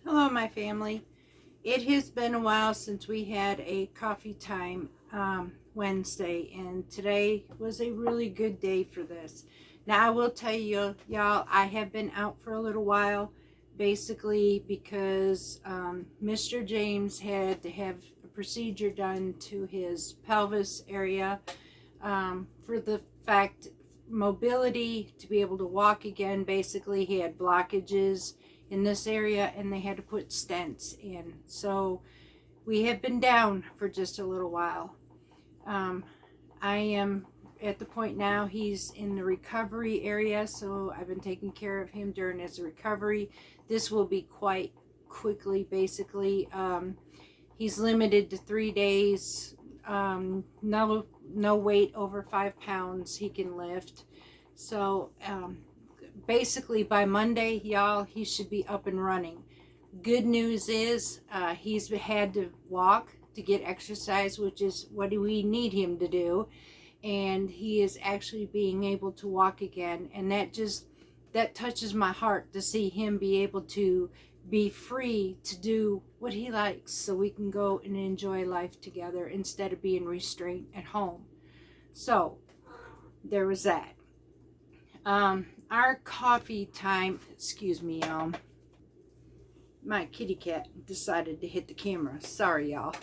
Hello, my family. It has been a while since we had a coffee time Wednesday, and today was a really good day for this. Now, I will tell you, y'all, I have been out for a little while, basically because Mr. James had to have a procedure done to his pelvis area for the fact mobility to be able to walk again. Basically, he had blockages in this area and they had to put stents in. So we have been down for just a little while. I am at the point now he's in the recovery area, so I've been taking care of him during his recovery. This will be quite quickly, basically. He's limited to 3 days. No weight over 5 pounds he can lift. So basically by Monday, y'all, he should be up and running. Good news is he's had to walk to get exercise, which is what we need him to do, and he is actually being able to walk again, and that touches my heart to see him be able to be free to do what he likes, so we can go and enjoy life together instead of being restrained at home. So there was that. Our coffee time, excuse me, my kitty cat decided to hit the camera. Sorry, y'all.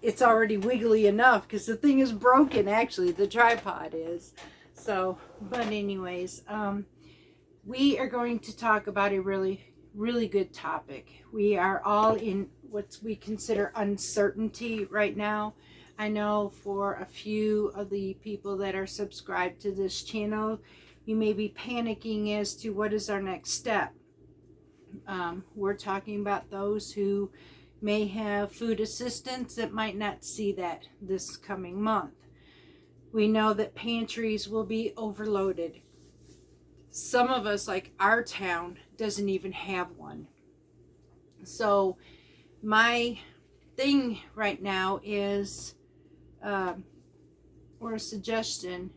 It's already wiggly enough because the thing is broken, actually. The tripod is. So, but anyways, we are going to talk about a really good topic. We are all in what we consider uncertainty right now. I know for a few of the people that are subscribed to this channel, you may be panicking as to what is our next step. We're talking about those who may have food assistance that might not see that this coming month. We know that pantries will be overloaded. Some of us, like our town, doesn't even have one. So my thing right now is, or a suggestion,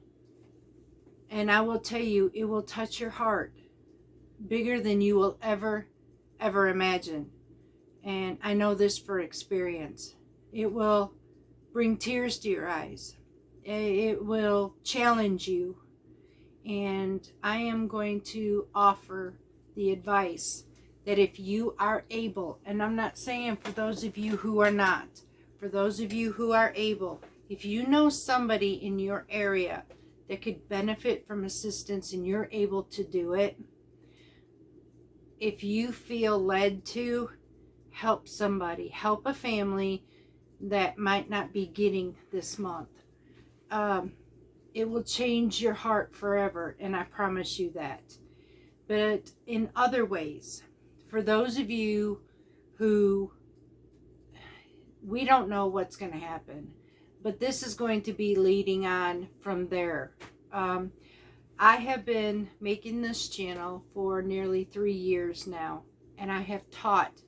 and I will tell you, it will touch your heart bigger than you will ever imagine. And I know this for experience. It will bring tears to your eyes. It will challenge you. And I am going to offer the advice that if you are able, and I'm not saying for those of you who are not, for those of you who are able, if you know somebody in your area that could benefit from assistance and you're able to do it, if you feel led to, help somebody, help a family that might not be getting this month. It will change your heart forever, and I promise you that. But in other ways, for those of you who, we don't know what's going to happen, but this is going to be leading on from there. I have been making this channel for nearly 3 years now, and I have taught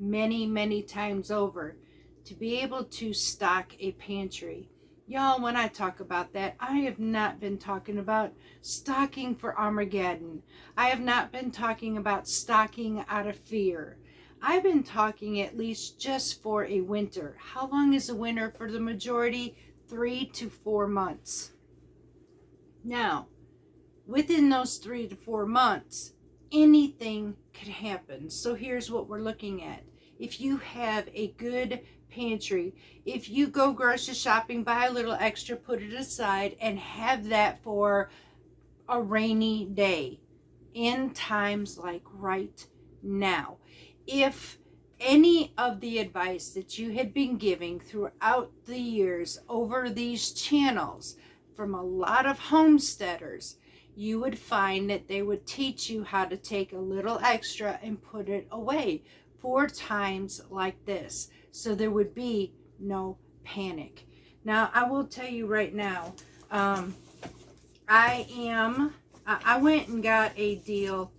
many times over to be able to stock a pantry. Y'all, when I talk about that, I have not been talking about stocking for Armageddon. I have not been talking about stocking out of fear. I've been talking at least just for a winter. How long is a winter for the majority? 3 to 4 months. Now, within those 3 to 4 months, anything could happen. So here's what we're looking at. If you have a good pantry, if you go grocery shopping, buy a little extra, put it aside, and have that for a rainy day in times like right now. If any of the advice that you had been giving throughout the years over these channels from a lot of homesteaders, you would find that they would teach you how to take a little extra and put it away for times like this, so there would be no panic. Now, I will tell you right now, I went and got a deal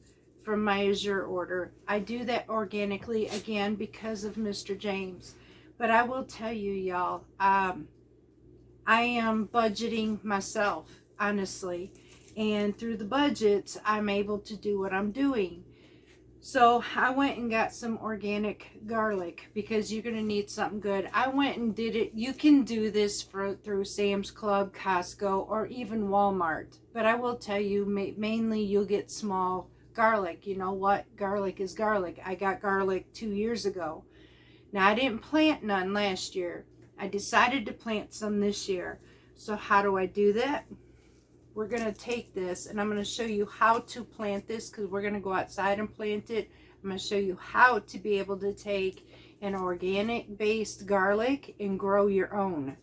from my Azure order. I do that organically, again, because of Mr. James. But I will tell you, y'all, I am budgeting myself, honestly. And through the budgets, I'm able to do what I'm doing. So I went and got some organic garlic because you're going to need something good. I went and did it. You can do this through Sam's Club, Costco, or even Walmart. But I will tell you, mainly you'll get small garlic. You know what? Garlic is garlic. I got garlic 2 years ago. Now, I didn't plant none last year. I decided to plant some this year. So how do I do that? We're going to take this and I'm going to show you how to plant this, because we're going to go outside and plant it. I'm going to show you how to be able to take an organic based garlic and grow your own.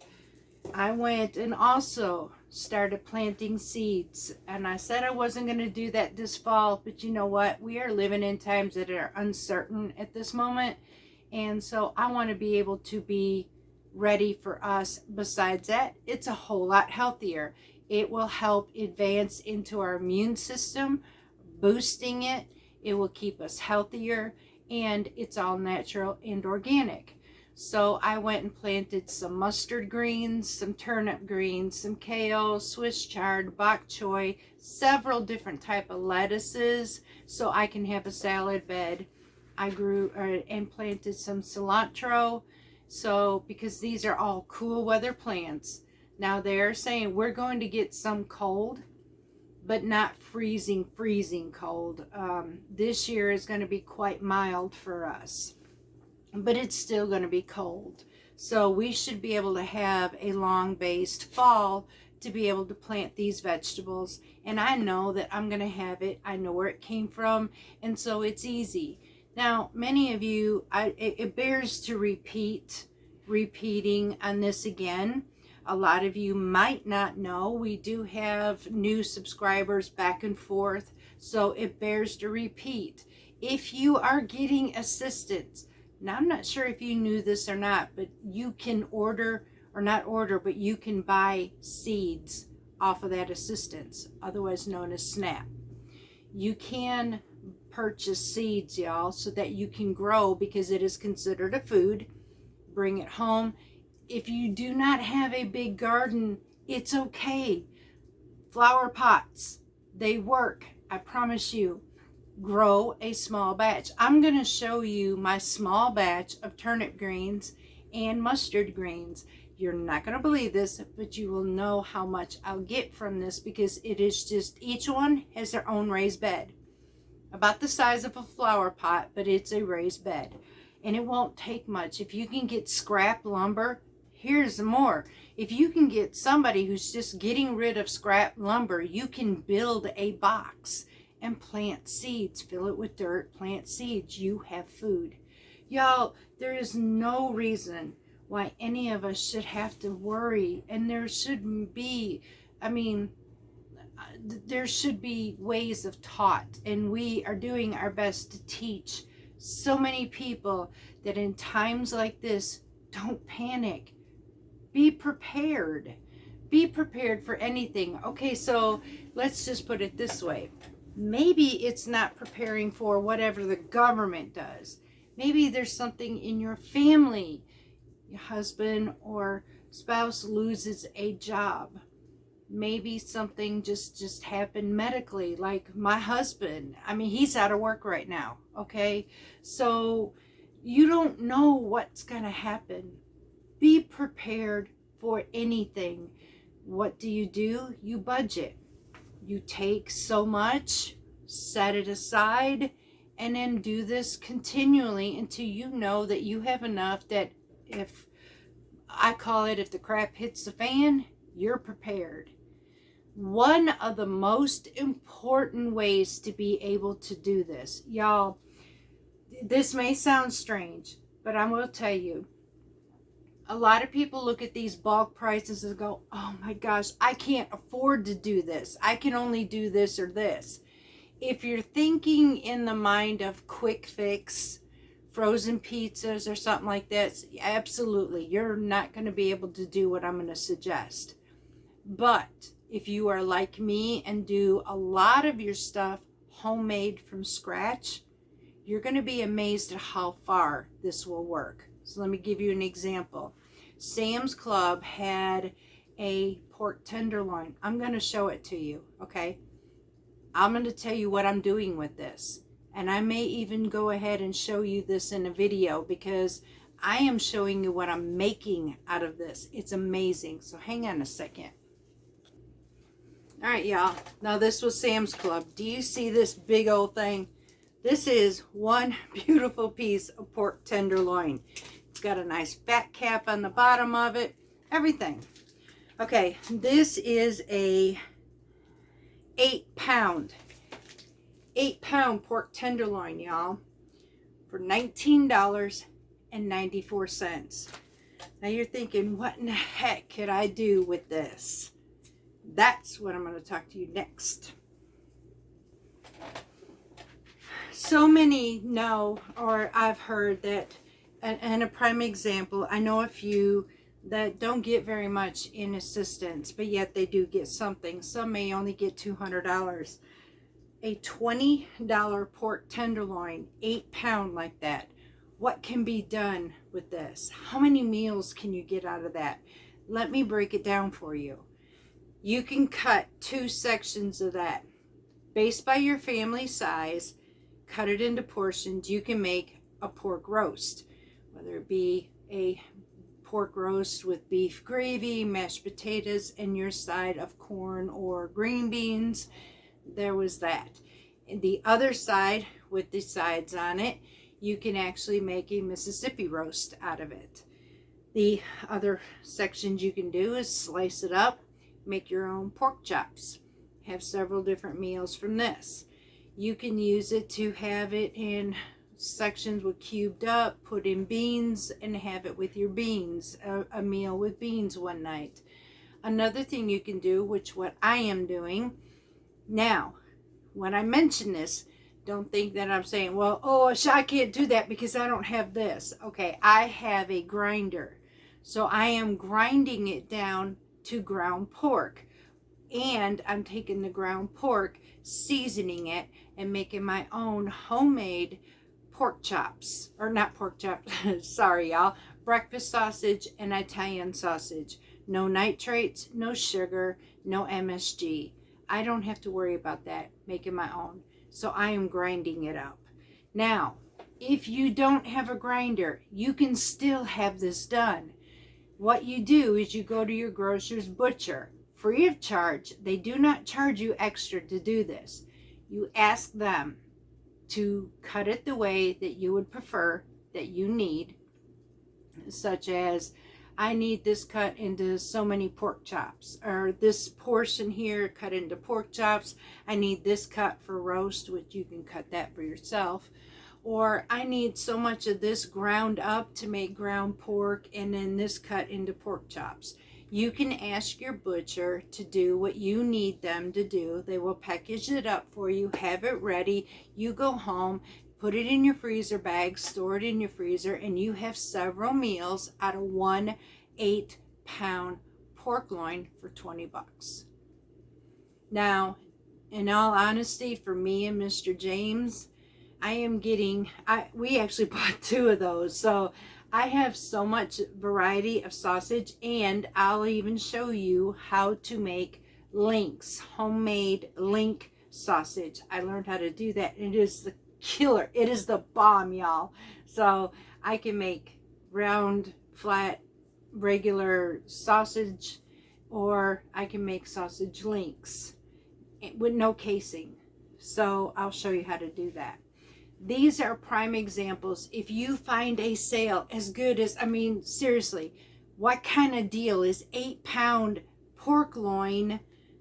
I went and also started planting seeds, and I said I wasn't going to do that this fall, but you know what? We are living in times that are uncertain at this moment, and so I want to be able to be ready for us. Besides that, it's a whole lot healthier. It will help advance into our immune system, boosting it. It will keep us healthier, and it's all natural and organic. So I went and planted some mustard greens, some turnip greens, some kale, Swiss chard, bok choy, several different type of lettuces, so I can have a salad bed. I grew and planted some cilantro, so because these are all cool weather plants. Now they're saying we're going to get some cold, but not freezing cold. This year is going to be quite mild for us, but it's still going to be cold. So we should be able to have a long-based fall to be able to plant these vegetables. And I know that I'm going to have it. I know where it came from, and so it's easy. Now, many of you, it bears to repeating on this again. A lot of you might not know, we do have new subscribers back and forth, so it bears to repeat. If you are getting assistance, now I'm not sure if you knew this or not, but you can order, or not order, but you can buy seeds off of that assistance, otherwise known as SNAP. You can purchase seeds, y'all, so that you can grow, because it is considered a food. Bring it home. If you do not have a big garden, it's okay. Flower pots, they work. I promise you. Grow a small batch. I'm going to show you my small batch of turnip greens and mustard greens. You're not going to believe this, but you will know how much I'll get from this, because it is just, each one has their own raised bed. About the size of a flower pot, but it's a raised bed. And it won't take much. If you can get scrap lumber, here's more. If you can get somebody who's just getting rid of scrap lumber, you can build a box and plant seeds. Fill it with dirt, plant seeds. You have food. Y'all, there is no reason why any of us should have to worry. And there shouldn't be, there should be ways of taught. And we are doing our best to teach so many people that in times like this, don't panic. Be prepared. Be prepared for anything. Okay, so let's just put it this way. Maybe it's not preparing for whatever the government does. Maybe there's something in your family. Your husband or spouse loses a job. Maybe something just happened medically, like my husband. He's out of work right now, okay? So you don't know what's going to happen. Be prepared for anything. What do? You budget. You take so much, set it aside, and then do this continually until you know that you have enough that if the crap hits the fan, you're prepared. One of the most important ways to be able to do this, y'all, this may sound strange, but I will tell you, a lot of people look at these bulk prices and go, oh my gosh, I can't afford to do this. I can only do this or this. If you're thinking in the mind of quick fix, frozen pizzas or something like that, absolutely, you're not going to be able to do what I'm going to suggest. But if you are like me and do a lot of your stuff homemade from scratch, you're going to be amazed at how far this will work. So let me give you an example. Sam's Club had a pork tenderloin. I'm going to show it to you, okay? I'm going to tell you what I'm doing with this. And I may even go ahead and show you this in a video, because I am showing you what I'm making out of this. It's amazing. So hang on a second. All right, y'all. Now this was Sam's Club. Do you see this big old thing? This is one beautiful piece of pork tenderloin. It's got a nice fat cap on the bottom of it. Everything. Okay, this is a 8-pound pork tenderloin, y'all, for $19.94. Now you're thinking, what in the heck could I do with this? That's what I'm going to talk to you next. So many know, or I've heard that, and a prime example, I know a few that don't get very much in assistance, but yet they do get something. Some may only get $200. A $20 pork tenderloin, 8-pound like that. What can be done with this? How many meals can you get out of that? Let me break it down for you. You can cut 2 sections of that. Based by your family size, cut it into portions. You can make a pork roast, whether it be a pork roast with beef gravy, mashed potatoes, and your side of corn or green beans. There was that. And the other side, with the sides on it, you can actually make a Mississippi roast out of it. The other sections you can do is slice it up, make your own pork chops. Have several different meals from this. You can use it to have it in sections with cubed up, put in beans, and have it with your beans, a meal with beans one night. Another thing you can do, which what I am doing now, when I mention this, don't think that I'm saying, well, oh, I can't do that because I don't have this. Okay, I have a grinder. So I am grinding it down to ground pork. And I'm taking the ground pork, seasoning it, and making my own homemade pork chops. Or not pork chops, sorry y'all. Breakfast sausage and Italian sausage. No nitrates, no sugar, no MSG. I don't have to worry about that, making my own. So I am grinding it up. Now, if you don't have a grinder, you can still have this done. What you do is you go to your grocer's butcher, free of charge. They do not charge you extra to do this. You ask them to cut it the way that you would prefer, that you need, such as, I need this cut into so many pork chops, or this portion here cut into pork chops. I need this cut for roast, which you can cut that for yourself. Or I need so much of this ground up to make ground pork, and then this cut into pork chops. You can ask your butcher to do what you need them to do. They will package it up for you, have it ready. You go home, put it in your freezer bag, store it in your freezer, and you have several meals out of one 8-pound pork loin for $20. Now, in all honesty, for me and Mr. James, we actually bought 2 of those. So I have so much variety of sausage, and I'll even show you how to make links, homemade link sausage. I learned how to do that. It is the killer. It is the bomb, y'all. So I can make round, flat, regular sausage, or I can make sausage links with no casing. So I'll show you how to do that. These are prime examples. If you find a sale as good as, I mean, seriously, what kind of deal is 8-pound pork loin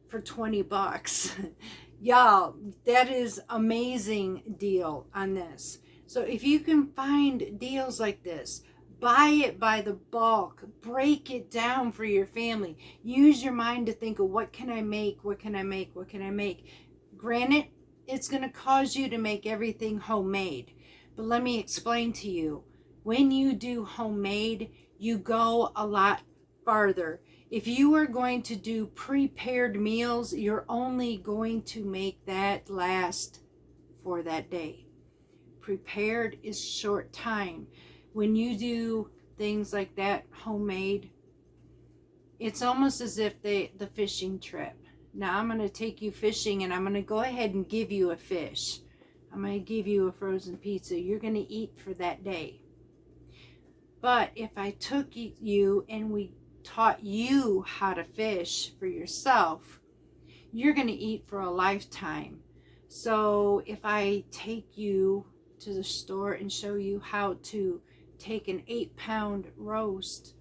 for $20? Y'all, that is amazing deal on this. So if you can find deals like this, buy it by the bulk, break it down for your family. Use your mind to think of, what can I make? What can I make? What can I make? Granted, it's going to cause you to make everything homemade. But let me explain to you. When you do homemade, you go a lot farther. If you are going to do prepared meals, you're only going to make that last for that day. Prepared is short time. When you do things like that, homemade, it's almost as if the fishing trip. Now I'm going to take you fishing, and I'm going to go ahead and give you a fish. I'm going to give you a frozen pizza. You're going to eat for that day. But if I took you and we taught you how to fish for yourself, you're going to eat for a lifetime. So if I take you to the store and show you how to take an 8-pound roast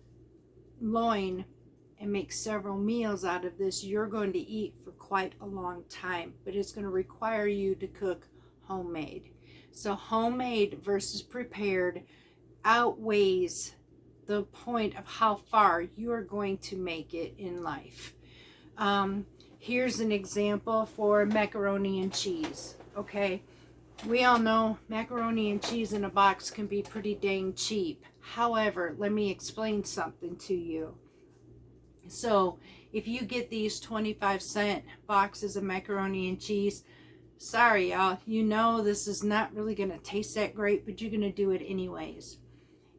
loin and make several meals out of this, you're going to eat for quite a long time. But it's going to require you to cook homemade. So homemade versus prepared outweighs the point of how far you are going to make it in life. Here's an example for macaroni and cheese. Okay, we all know macaroni and cheese in a box can be pretty dang cheap. However, let me explain something to you. So if you get these 25-cent boxes of macaroni and cheese, sorry y'all, you know this is not really going to taste that great, but you're going to do it anyways.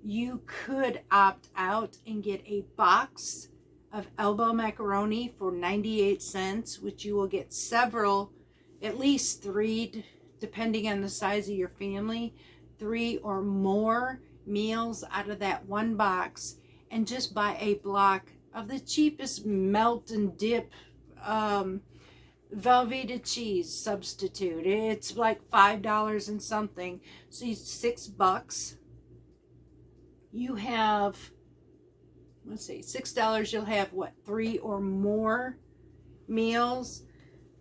You could opt out and get a box of elbow macaroni for 98 cents, which you will get several, at least 3, depending on the size of your family, 3 or more meals out of that one box, and just buy a block of the cheapest melt and dip Velveeta cheese substitute. It's like $5 and something, so $6. You have, let's see, $6, you'll have what, 3 or more meals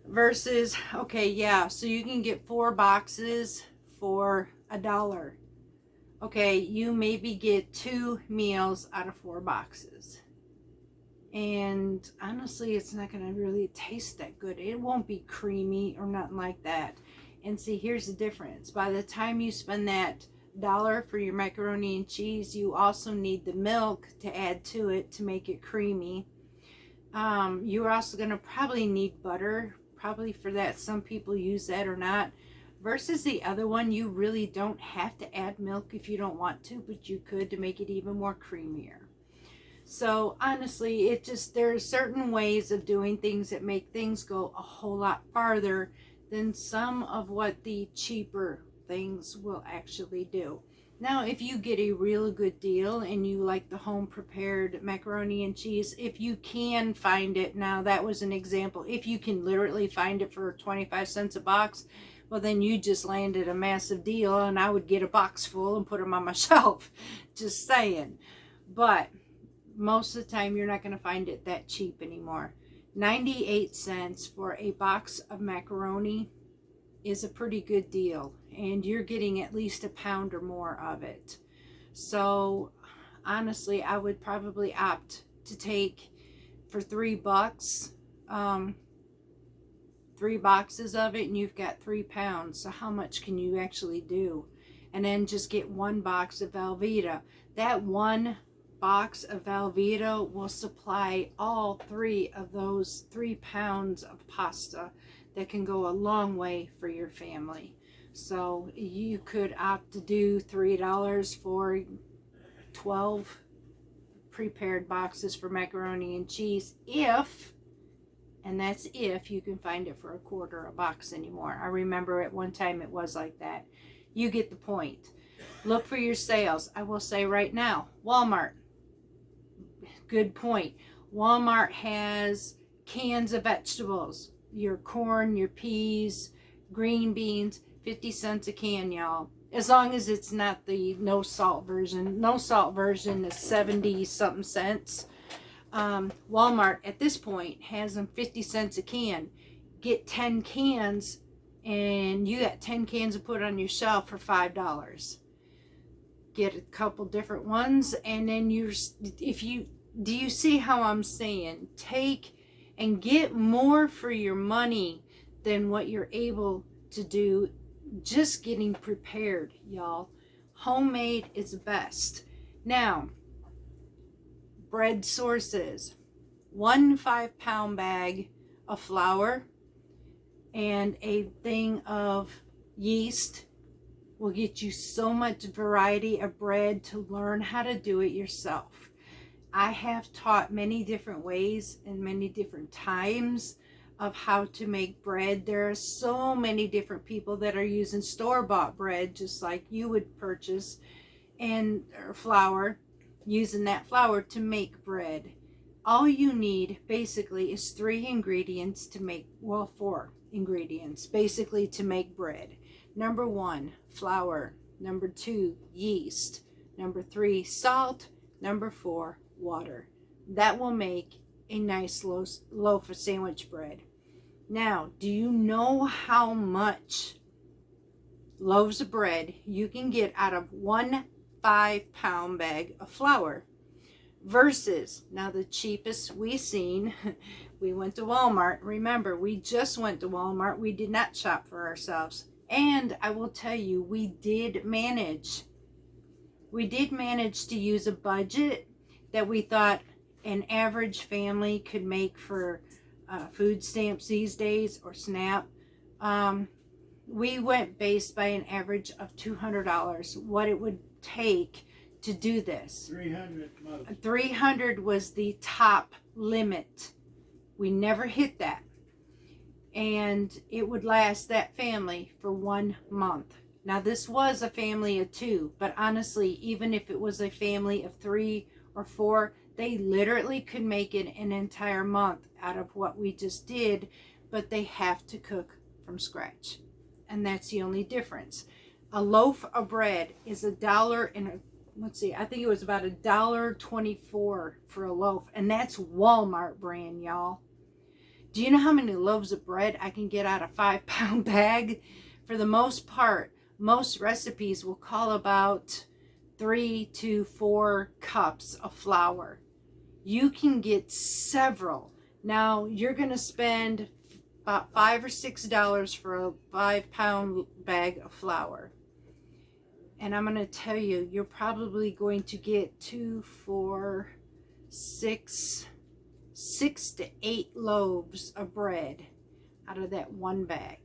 versus, okay, yeah, so you can get 4 boxes for $1. Okay, you maybe get 2 meals out of 4 boxes. And honestly, it's not going to really taste that good. It won't be creamy or nothing like that. And see, here's the difference. By the time you spend that $1 for your macaroni and cheese, you also need the milk to add to it to make it creamy. You're also going to probably need butter, probably for that. Some people use that or not. Versus the other one, you really don't have to add milk if you don't want to, but you could to make it even more creamier. So honestly, there are certain ways of doing things that make things go a whole lot farther than some of what the cheaper things will actually do. Now, if you get a real good deal and you like the home prepared macaroni and cheese, if you can find it, now that was an example, if you can literally find it for 25 cents a box, well then you just landed a massive deal, and I would get a box full and put them on my shelf. Just saying. But most of the time you're not going to find it that cheap anymore. 98 cents for a box of macaroni is a pretty good deal, and you're getting at least a pound or more of it. So honestly, I would probably opt to take for $3 3 boxes of it, and you've got 3 pounds. So how much can you actually do? And then just get 1 box of Velveeta. That 1 box of Velveeta will supply all 3 of those 3 pounds of pasta that can go a long way for your family. So you could opt to do $3 for 12 prepared boxes for macaroni and cheese, and that's if you can find it for $1/4 a box anymore. I remember at one time it was like that. You get the point. Look for your sales. I will say right now, Walmart, good point. Walmart has cans of vegetables, your corn, your peas, green beans, 50 cents a can, y'all. As long as it's not the no salt version. No salt version is 70 something cents. Walmart at this point has them 50 cents a can. Get 10 cans and you got 10 cans to put on your shelf for $5. Get a couple different ones, and then do you see how I'm saying? Take and get more for your money than what you're able to do just getting prepared, y'all. Homemade is best. Now, bread sources. 1 5-pound bag of flour and a thing of yeast will get you so much variety of bread to learn how to do it yourself. I have taught many different ways and many different times of how to make bread. There are so many different people that are using store-bought bread, just like you would purchase, and or flour, using that flour to make bread. All you need basically is 3 ingredients to make, well, 4 ingredients basically to make bread. Number 1, flour. Number 2, yeast. Number 3, salt. Number 4, water. That will make a nice loaf of sandwich bread. Now, do you know how much loaves of bread you can get out of 1 5-pound bag of flour? Versus, now the cheapest we seen, we went to Walmart. Remember, we just went to Walmart. We did not shop for ourselves. And I will tell you, we did manage. We did manage to use a budget that we thought an average family could make for food stamps these days, or SNAP. We went based by an average of $200, what it would take to do this. 300 was the top limit. We never hit that. And it would last that family for 1 month. Now, this was a family of 2, but honestly, even if it was a family of 3 or 4, they literally could make it an entire month out of what we just did, but they have to cook from scratch. And that's the only difference. A loaf of bread is $1 and I think it was about $1.24 for a loaf, and that's Walmart brand, y'all. Do you know how many loaves of bread I can get out of a 5-pound bag? For the most part, most recipes will call about 3 to 4 cups of flour. You can get several. Now, you're going to spend about $5 or $6 for a 5-pound bag of flour. And I'm going to tell you, you're probably going to get 6 to 8 loaves of bread out of that one bag.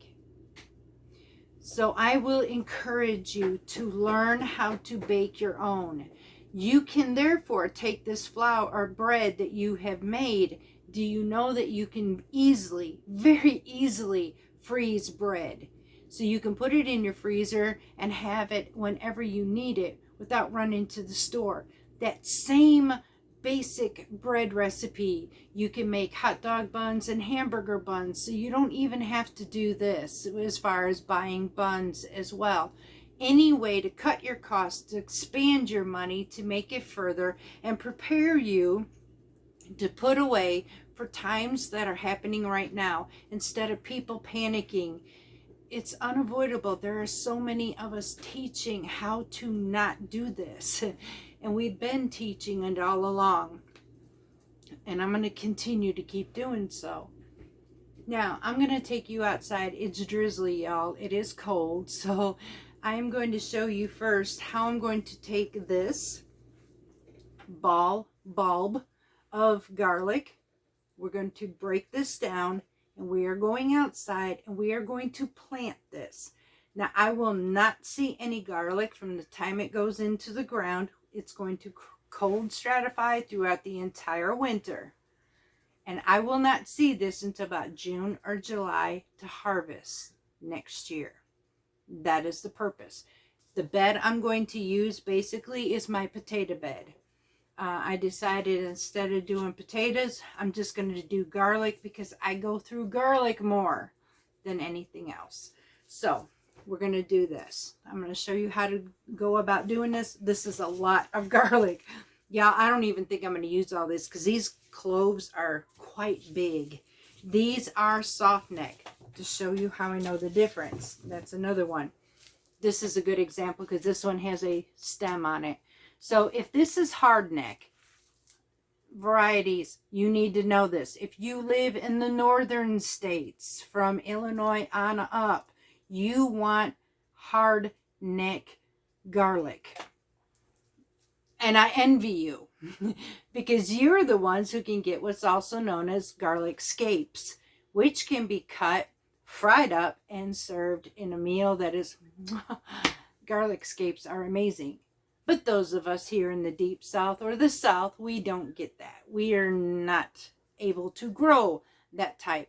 So I will encourage you to learn how to bake your own. You can therefore take this flour or bread that you have made. Do you know that you can easily, very easily freeze bread? So you can put it in your freezer and have it whenever you need it without running to the store. That same basic bread recipe, you can make hot dog buns and hamburger buns. So you don't even have to do this as far as buying buns as well. Any way to cut your costs, to expand your money, to make it further and prepare you to put away for times that are happening right now, instead of people panicking. It's unavoidable. There are so many of us teaching how to not do this. And we've been teaching it all along. And I'm going to continue to keep doing so. Now, I'm going to take you outside. It's drizzly, y'all. It is cold. So I'm going to show you first how I'm going to take this bulb of garlic. We're going to break this down. And we are going outside and we are going to plant this. Now, I will not see any garlic from the time it goes into the ground. It's going to cold stratify throughout the entire winter. And I will not see this until about June or July to harvest next year. That is the purpose. The bed I'm going to use basically is my potato bed. I decided instead of doing potatoes, I'm just going to do garlic because I go through garlic more than anything else. So we're going to do this. I'm going to show you how to go about doing this. This is a lot of garlic. Yeah, I don't even think I'm going to use all this because these cloves are quite big. These are soft neck, to show you how I know the difference. That's another one. This is a good example because this one has a stem on it. So if this is hard neck varieties, you need to know this. If you live in the northern states from Illinois on up, you want hard neck garlic. And I envy you because you're the ones who can get what's also known as garlic scapes, which can be cut, fried up, and served in a meal that is... Garlic scapes are amazing. But those of us here in the deep south or the south, we don't get that. We are not able to grow that type.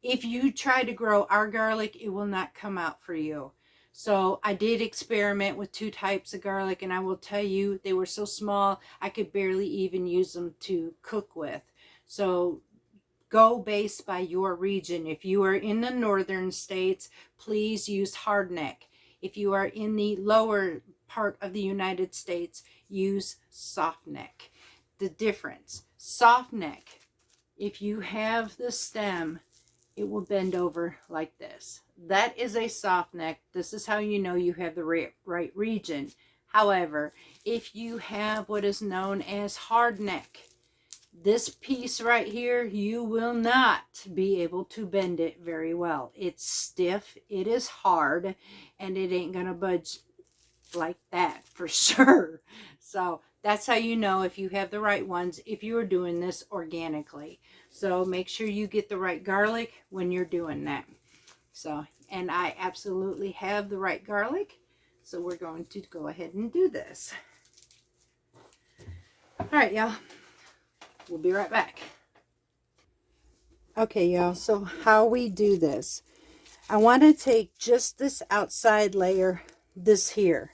if you try to grow our garlic, it will not come out for you. So I did experiment with 2 types of garlic, and I will tell you, they were so small, I could barely even use them to cook with. So go based by your region. If you are in the northern states, please use hardneck. If you are in the lower part of the United States, use soft neck. The difference, soft neck, if you have the stem, it will bend over like this. That is a soft neck. This is how you know you have the right region. However, if you have what is known as hard neck, this piece right here, you will not be able to bend it very well. It's stiff, it is hard, and it ain't gonna budge like that for sure. So that's how you know if you have the right ones, if you are doing this organically. So make sure you get the right garlic when you're doing that. So, and I absolutely have the right garlic, so we're going to go ahead and do this. All right, y'all, we'll be right back. Okay, y'all, so how we do this, I want to take just this outside layer, this here.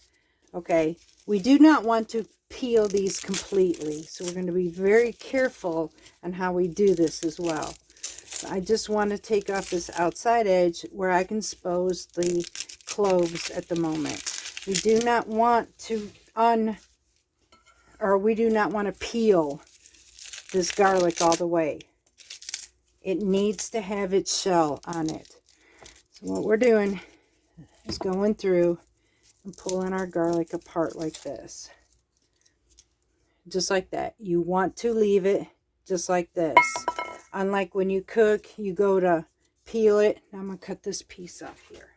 Okay, we do not want to peel these completely, so we're going to be very careful on how we do this as well. So I just want to take off this outside edge where I can expose the cloves at the moment. We do not want to we do not want to peel this garlic all the way. It needs to have its shell on it. So what we're doing is going through and pulling our garlic apart like this. Just like that. You want to leave it just like this. Unlike when you cook, you go to peel it. Now I'm going to cut this piece off here.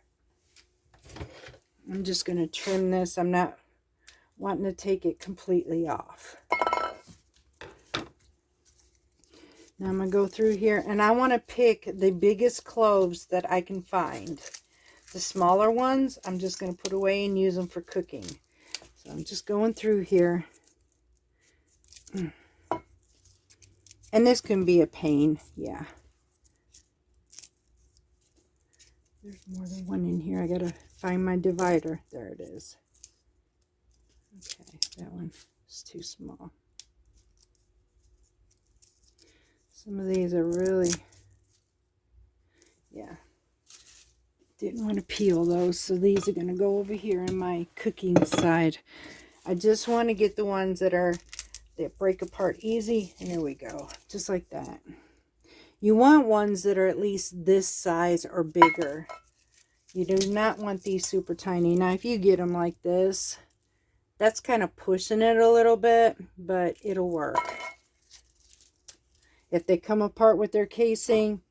I'm just going to trim this. I'm not wanting to take it completely off. Now I'm going to go through here, and I want to pick the biggest cloves that I can find. The smaller ones, I'm just going to put away and use them for cooking. So I'm just going through here. And this can be a pain, yeah. There's more than one in here. I got to find my divider. There it is. Okay, that one is too small. Some of these are really, yeah, didn't want to peel those, so these are going to go over here in my cooking side. I just want to get the ones that break apart easy, and there we go, just like that. You want ones that are at least this size or bigger. You do not want these super tiny. Now, if you get them like this, that's kind of pushing it a little bit, but it'll work. If they come apart with their casing,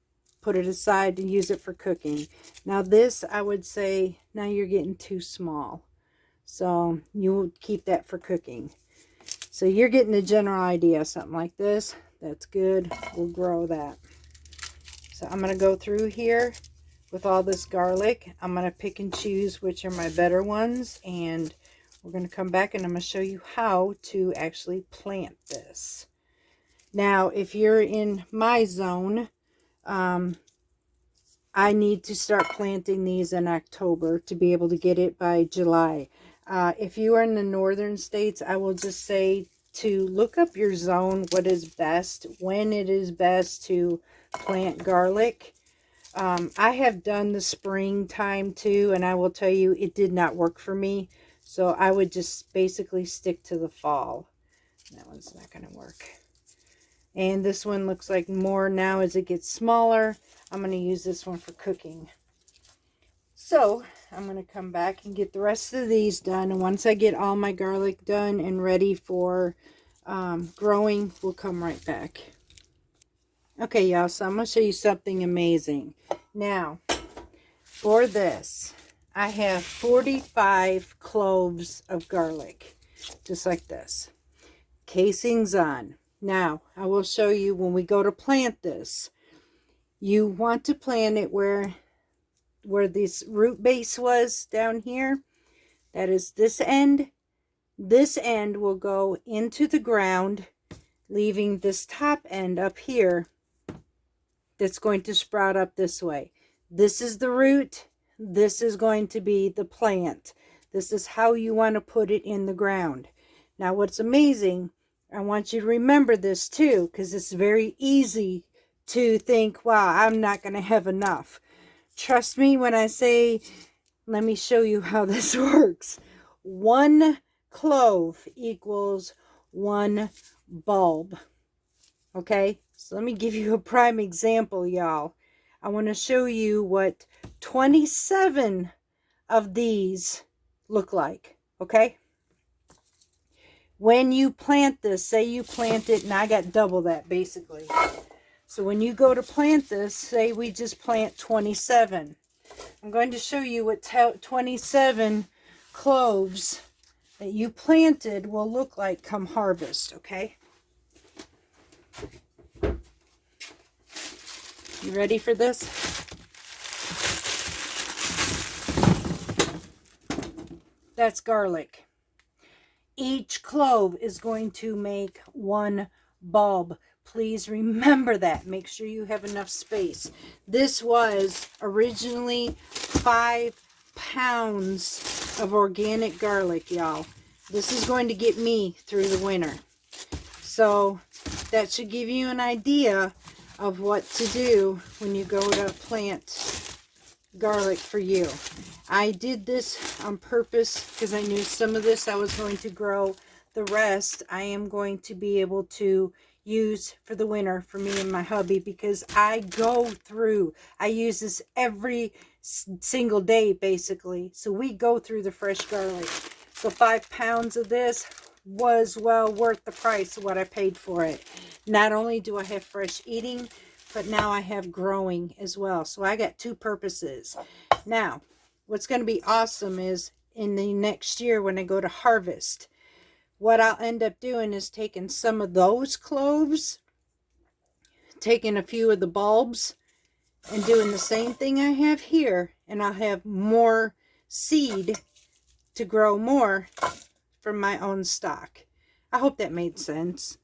put it aside and use it for cooking. Now this, I would say, now you're getting too small. So you'll keep that for cooking. So you're getting the general idea. Something like this, that's good. We'll grow that. So I'm going to go through here with all this garlic. I'm going to pick and choose which are my better ones. And we're going to come back and I'm going to show you how to actually plant this. Now, if you're in my zone, I need to start planting these in October to be able to get it by July. If you are in the northern states, I will just say to look up your zone, what is best, when it is best to plant garlic. I have done the springtime too, and I will tell you it did not work for me. So I would just basically stick to the fall. That one's not going to work. And this one looks like more now as it gets smaller. I'm going to use this one for cooking. So I'm going to come back and get the rest of these done. And once I get all my garlic done and ready for growing, we'll come right back. Okay, y'all, so I'm going to show you something amazing. Now, for this, I have 45 cloves of garlic, just like this. Casings on. Now, I will show you when we go to plant this. You want to plant it where this root base was down here. That is this end. This end will go into the ground, leaving this top end up here that's going to sprout up this way. This is the root. This is going to be the plant. This is how you want to put it in the ground. Now, what's amazing, I want you to remember this too, because it's very easy to think, wow, I'm not going to have enough. Trust me when I say, let me show you how this works. 1 clove equals 1 bulb. Okay, so let me give you a prime example, y'all. I want to show you what 27 of these look like. Okay, when you plant this, say you plant it, and I got double that basically. So when you go to plant this, say we just plant 27. I'm going to show you what 27 cloves that you planted will look like come harvest, okay? You ready for this? That's garlic. Each clove is going to make 1 bulb. Please remember that. Make sure you have enough space. This was originally 5 pounds of organic garlic, y'all. This is going to get me through the winter. So that should give you an idea of what to do when you go to plant garlic for you. I did this on purpose because I knew some of this I was going to grow. The rest I am going to be able to use for the winter for me and my hubby, because I use this every single day basically. So we go through the fresh garlic. So 5 pounds of this was well worth the price of what I paid for it. Not only do I have fresh eating, but now I have growing as well. So I got 2 purposes. Now, what's going to be awesome is in the next year when I go to harvest, what I'll end up doing is taking some of those cloves, taking a few of the bulbs, and doing the same thing I have here. And I'll have more seed to grow more from my own stock. I hope that made sense.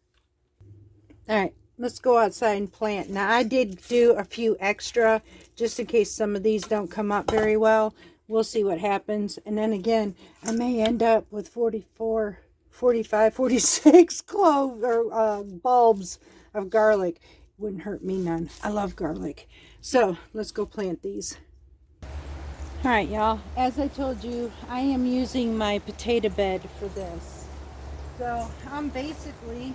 All right, let's go outside and plant. Now, I did do a few extra just in case some of these don't come up very well. We'll see what happens. And then again, I may end up with 44, 45, 46 clove or bulbs of garlic. Wouldn't hurt me none. I love garlic. So let's go plant these. All right, y'all. As I told you, I am using my potato bed for this. So I'm basically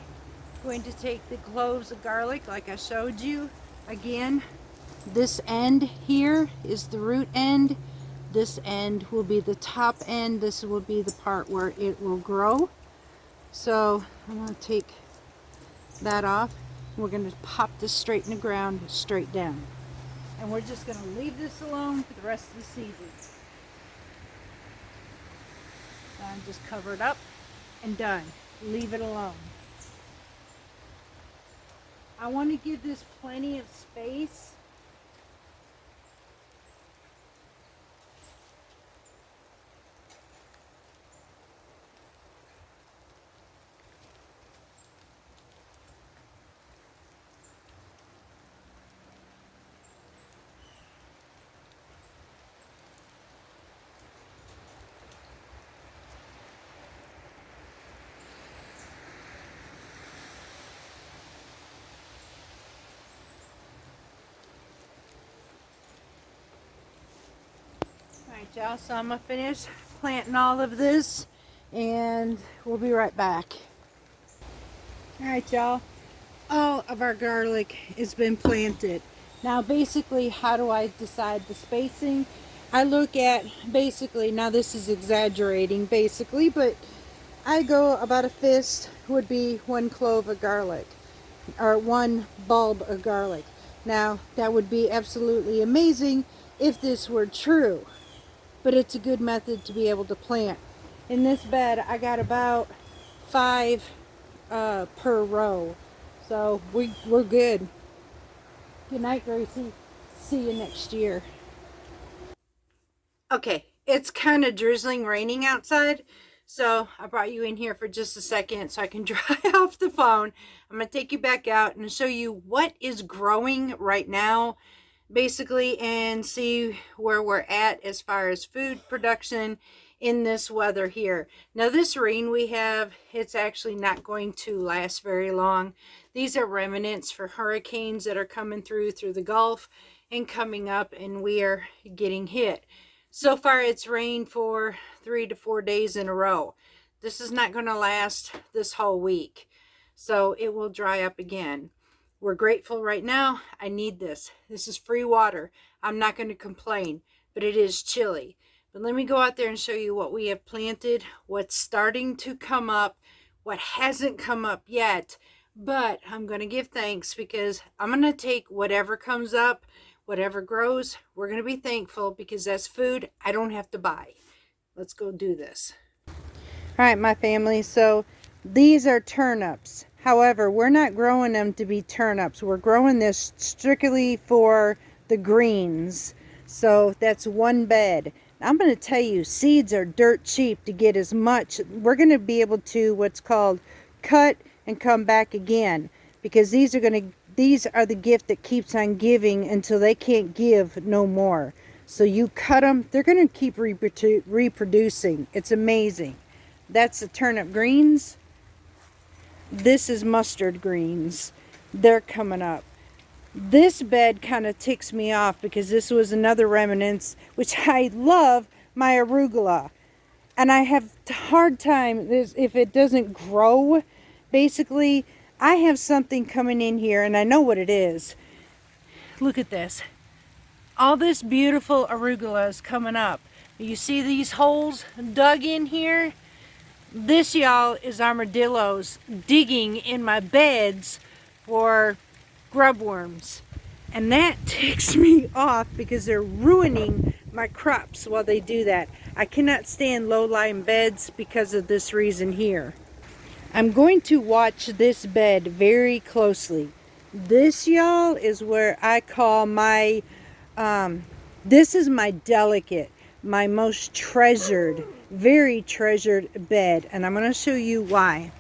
going to take the cloves of garlic like I showed you. Again, this end here is the root end. This end will be the top end. This will be the part where it will grow. So I'm going to take that off. We're going to pop this straight in the ground, straight down. And we're just going to leave this alone for the rest of the season. And just cover it up and done. Leave it alone. I want to give this plenty of space. Alright, y'all, so I'm going to finish planting all of this and we'll be right back. Alright, y'all, all of our garlic has been planted. Now basically, how do I decide the spacing? I look at basically, now this is exaggerating basically, but I go about a fist would be 1 clove of garlic or 1 bulb of garlic. Now that would be absolutely amazing if this were true, but it's a good method to be able to plant. In this bed I got about 5 per row, so we're good. Good night, Gracie. See you next year. Okay, it's kind of drizzling, raining outside, So I brought you in here for just a second so I can dry off the phone. I'm going to take you back out and show you what is growing right now, basically, and see where we're at as far as food production in this weather here. Now this rain we have, it's actually not going to last very long. These are remnants for hurricanes that are coming through the Gulf and coming up, and we are getting hit. So far it's rained for 3 to 4 days in a row. This is not going to last this whole week, so it will dry up again. We're grateful right now. I need this. This is free water. I'm not going to complain, but it is chilly. But let me go out there and show you what we have planted, what's starting to come up, what hasn't come up yet. But I'm going to give thanks because I'm going to take whatever comes up, whatever grows. We're going to be thankful because that's food I don't have to buy. Let's go do this. All right, my family. So these are turnips. However, we're not growing them to be turnips. We're growing this strictly for the greens. So that's one bed. I'm going to tell you, seeds are dirt cheap to get as much. We're going to be able to what's called cut and come back again, because these are the gift that keeps on giving until they can't give no more. So you cut them, they're going to keep reproducing. It's amazing. That's the turnip greens. This is mustard greens. They're coming up. This bed kind of ticks me off because this was another remnants, which I love, my arugula. And I have a hard time if it doesn't grow. Basically, I have something coming in here and I know what it is. Look at this. All this beautiful arugula is coming up. You see these holes dug in here? This, y'all, is armadillos digging in my beds for grub worms. And that ticks me off because they're ruining my crops while they do that. I cannot stand low-lying beds because of this reason here. I'm going to watch this bed very closely. This, y'all, is where I call my, this is my delicate, my most treasured, very treasured bed. And I'm going to show you why.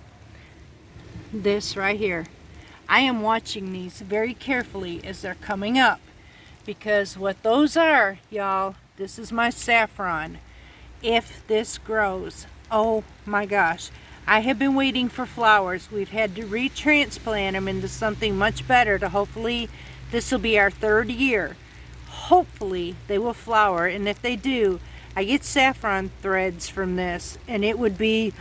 This right here. I am watching these very carefully as they're coming up, because what those are, y'all, this is my saffron. If this grows, oh my gosh, I have been waiting for flowers. We've had to retransplant them into something much better to hopefully, this will be our 3rd year. Hopefully they will flower, and if they do, I get saffron threads from this, and it would be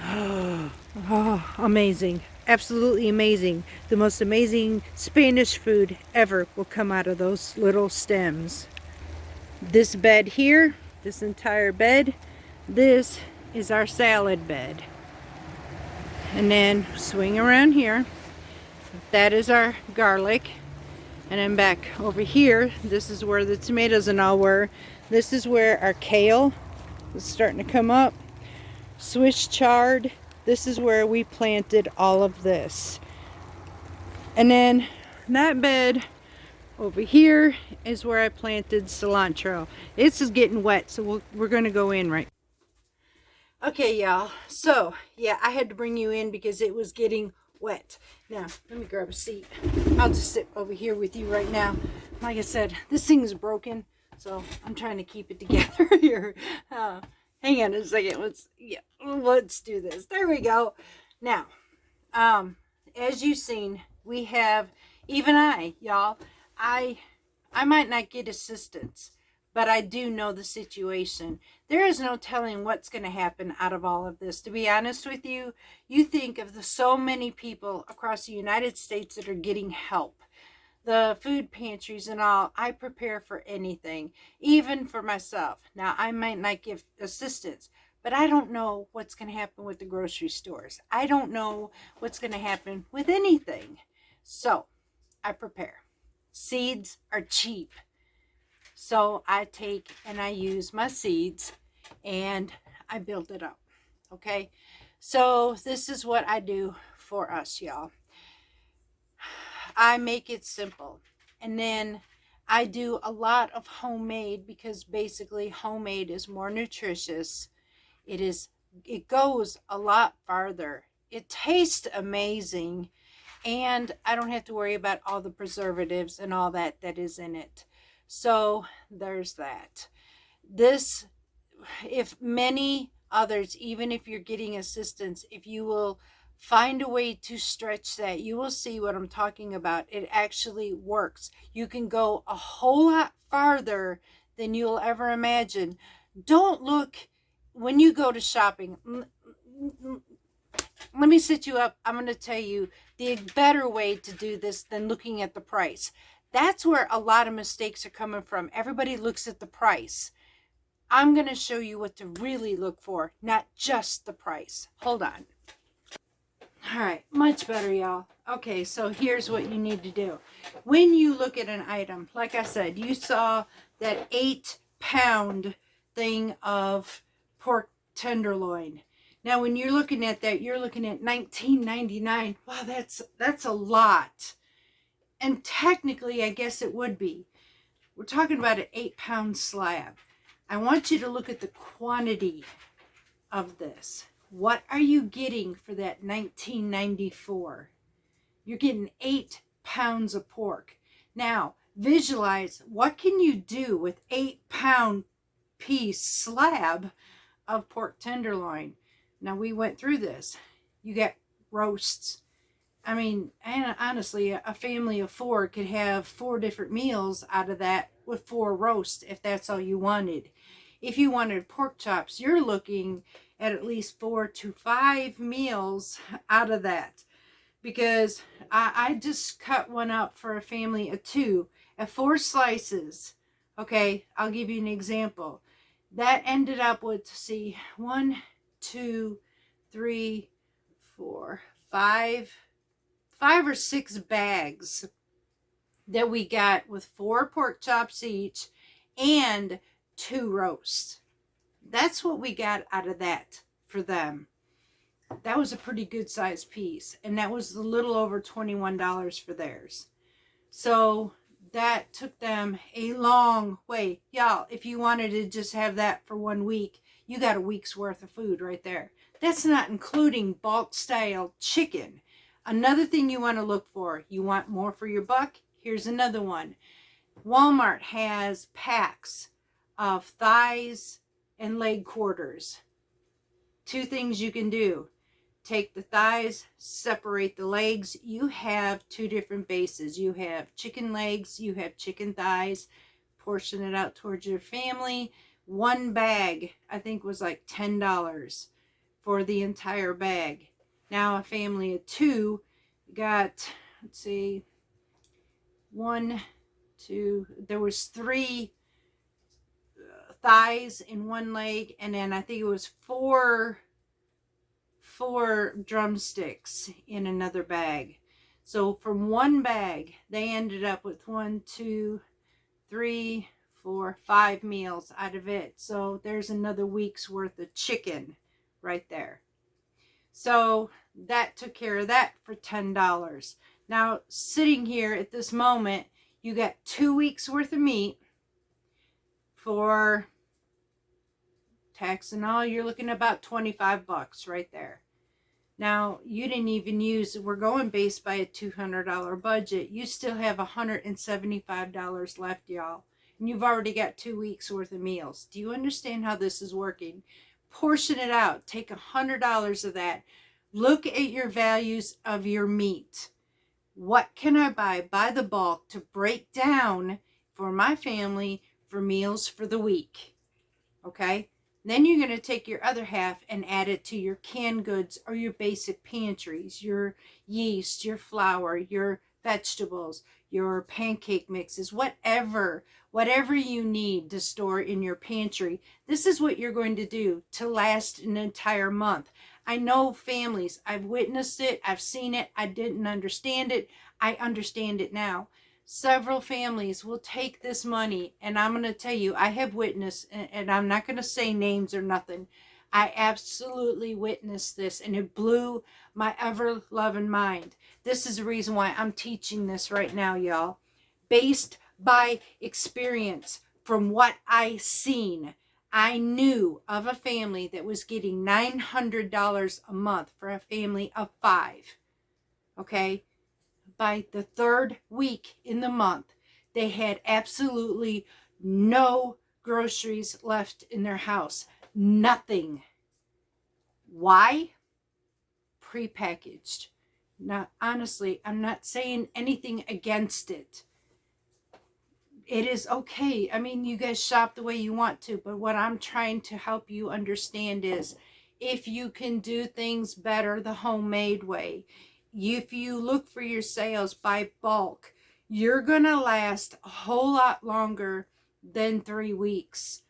amazing. Absolutely amazing. The most amazing Spanish food ever will come out of those little stems. This bed here, this entire bed, this is our salad bed. And then swing around here, that is our garlic. And then back over here, this is where the tomatoes and all were. This is where our kale is starting to come up. Swiss chard. This is where we planted all of this. And then that bed over here is where I planted cilantro. This is getting wet, so we're going to go in right. Okay, y'all. So, yeah, I had to bring you in because it was getting wet. Now, let me grab a seat. I'll just sit over here with you right now. Like I said, this thing is broken, so I'm trying to keep it together here. Hang on a second. Let's do this. There we go. Now, as you've seen, we have, even y'all, I might not get assistance, but I do know the situation. There is no telling what's going to happen out of all of this. To be honest with you, you think of the so many people across the United States that are getting help. The food pantries and all, I prepare for anything, even for myself. Now, I might not give assistance, but I don't know what's going to happen with the grocery stores. I don't know what's going to happen with anything. So, I prepare. Seeds are cheap. So, I take and I use my seeds and I build it up. Okay? So, this is what I do for us, y'all. I make it simple, and then I do a lot of homemade because basically homemade is more nutritious. It is it goes a lot farther. It tastes amazing, and I don't have to worry about all the preservatives and all that that is in it. So there's that. This, if many others, even if you're getting assistance, if you will find a way to stretch that, you will see what I'm talking about. It actually works. You can go a whole lot farther than you'll ever imagine. Don't look when you go to shopping. Let me sit you up. I'm going to tell you the better way to do this than looking at the price. That's where a lot of mistakes are coming from. Everybody looks at the price. I'm going to show you what to really look for, not just the price. Hold on. All right, much better, y'all. Okay, so here's what you need to do. When you look at an item, like I said, you saw that 8-pound thing of pork tenderloin. Now, when you're looking at that, you're looking at $19.99. Wow, that's a lot. And technically, I guess it would be. We're talking about an 8-pound slab. I want you to look at the quantity of this. What are you getting for that $19.94? You're getting 8 pounds of pork. Now, visualize, what can you do with 8-pound piece slab of pork tenderloin? Now, we went through this. You get roasts. I mean, and honestly, a family of 4 could have 4 different meals out of that with 4 roasts if that's all you wanted. If you wanted pork chops, you're looking at least 4 to 5 meals out of that. Because I just cut one up for a family of 2 at 4 slices. Okay, I'll give you an example. That ended up with, see, 1, 2, 3, 4, 5 or 6 bags that we got with 4 pork chops each and 2 roasts. That's what we got out of that for them. That was a pretty good sized piece, and that was a little over $21 for theirs. So that took them a long way. Y'all, if you wanted to just have that for 1 week, you got a week's worth of food right there. That's not including bulk style chicken. Another thing you want to look for, you want more for your buck? Here's another one. Walmart has packs of thighs and leg quarters. 2 things you can do. Take the thighs, separate the legs. You have 2 different bases. You have chicken legs, you have chicken thighs. Portion it out towards your family. 1 bag, I think, was like $10 for the entire bag. Now a family of 2 got, let's see, 1, 2, there was 3 thighs in 1 leg, and then I think it was 4 drumsticks in another bag. So from 1 bag, they ended up with 1, 2, 3, 4, 5 meals out of it. So there's another week's worth of chicken right there. So that took care of that for $10. Now, sitting here at this moment, you got 2 weeks worth of meat for tax and all. You're looking at about $25 right there. Now, you didn't even use, we're going based by a $200 budget. You still have $175 left, y'all. And you've already got 2 weeks worth of meals. Do you understand how this is working? Portion it out. Take $100 of that. Look at your values of your meat. What can I buy by the bulk to break down for my family for meals for the week? Okay? Then you're going to take your other half and add it to your canned goods or your basic pantries, your yeast, your flour, your vegetables, your pancake mixes, whatever you need to store in your pantry. This is what you're going to do to last an entire month. I know families, I've witnessed it, I've seen it, I didn't understand it, I understand it now. Several families will take this money, and I'm going to tell you, I have witnessed, and I'm not going to say names or nothing. I absolutely witnessed this, and it blew my ever-loving mind. This is the reason why I'm teaching this right now, y'all. Based by experience from what I seen. I knew of a family that was getting $900 a month for a family of 5. Okay? By the 3rd week in the month, they had absolutely no groceries left in their house. Nothing. Why? Prepackaged. Now, honestly, I'm not saying anything against it. It is okay. I mean, you guys shop the way you want to, but what I'm trying to help you understand is if you can do things better the homemade way, if you look for your sales by bulk, you're going to last a whole lot longer than 3 weeks.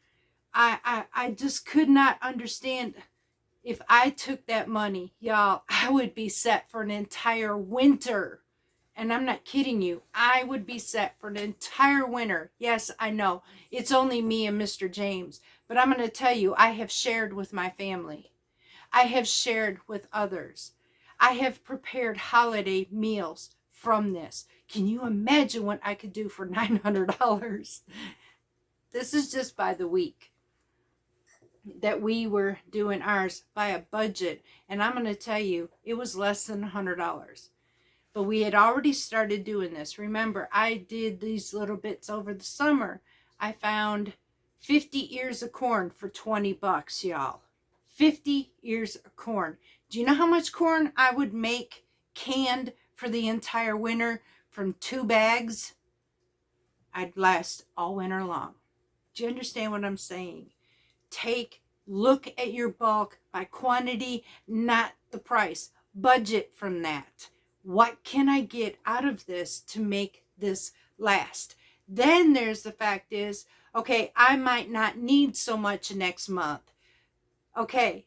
I just could not understand. If I took that money, y'all, I would be set for an entire winter. And I'm not kidding you. I would be set for an entire winter. Yes, I know. It's only me and Mr. James. But I'm going to tell you, I have shared with my family. I have shared with others. I have prepared holiday meals from this. Can you imagine what I could do for $900? This is just by the week that we were doing ours by a budget. And I'm going to tell you, it was less than $100. But we had already started doing this. Remember, I did these little bits over the summer. I found 50 ears of corn for $20, y'all. 50 ears of corn. Do you know how much corn I would make canned for the entire winter from 2 bags? I'd last all winter long. Do you understand what I'm saying? Look at your bulk by quantity, not the price. Budget from that. What can I get out of this to make this last? Then there's the fact is, okay, I might not need so much next month. Okay,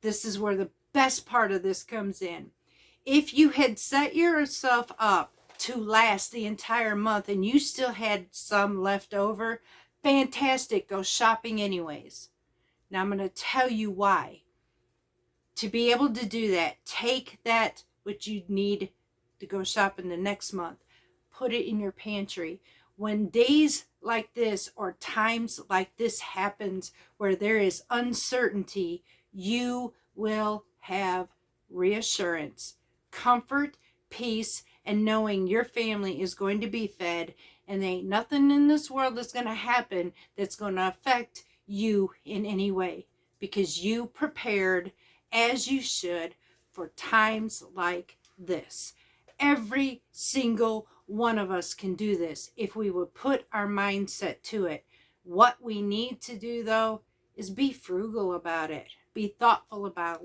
this is where the best part of this comes in. If you had set yourself up to last the entire month and you still had some left over, fantastic, go shopping anyways. Now I'm going to tell you why. To be able to do that, take that which you need to go shopping the next month, put it in your pantry. When days like this or times like this happens where there is uncertainty, you will have reassurance, comfort, peace, and knowing your family is going to be fed, and there ain't nothing in this world that's going to happen that's going to affect you in any way, because you prepared as you should for times like this. Every single one of us can do this if we would put our mindset to it. What we need to do, though, is be frugal about it. Be thoughtful about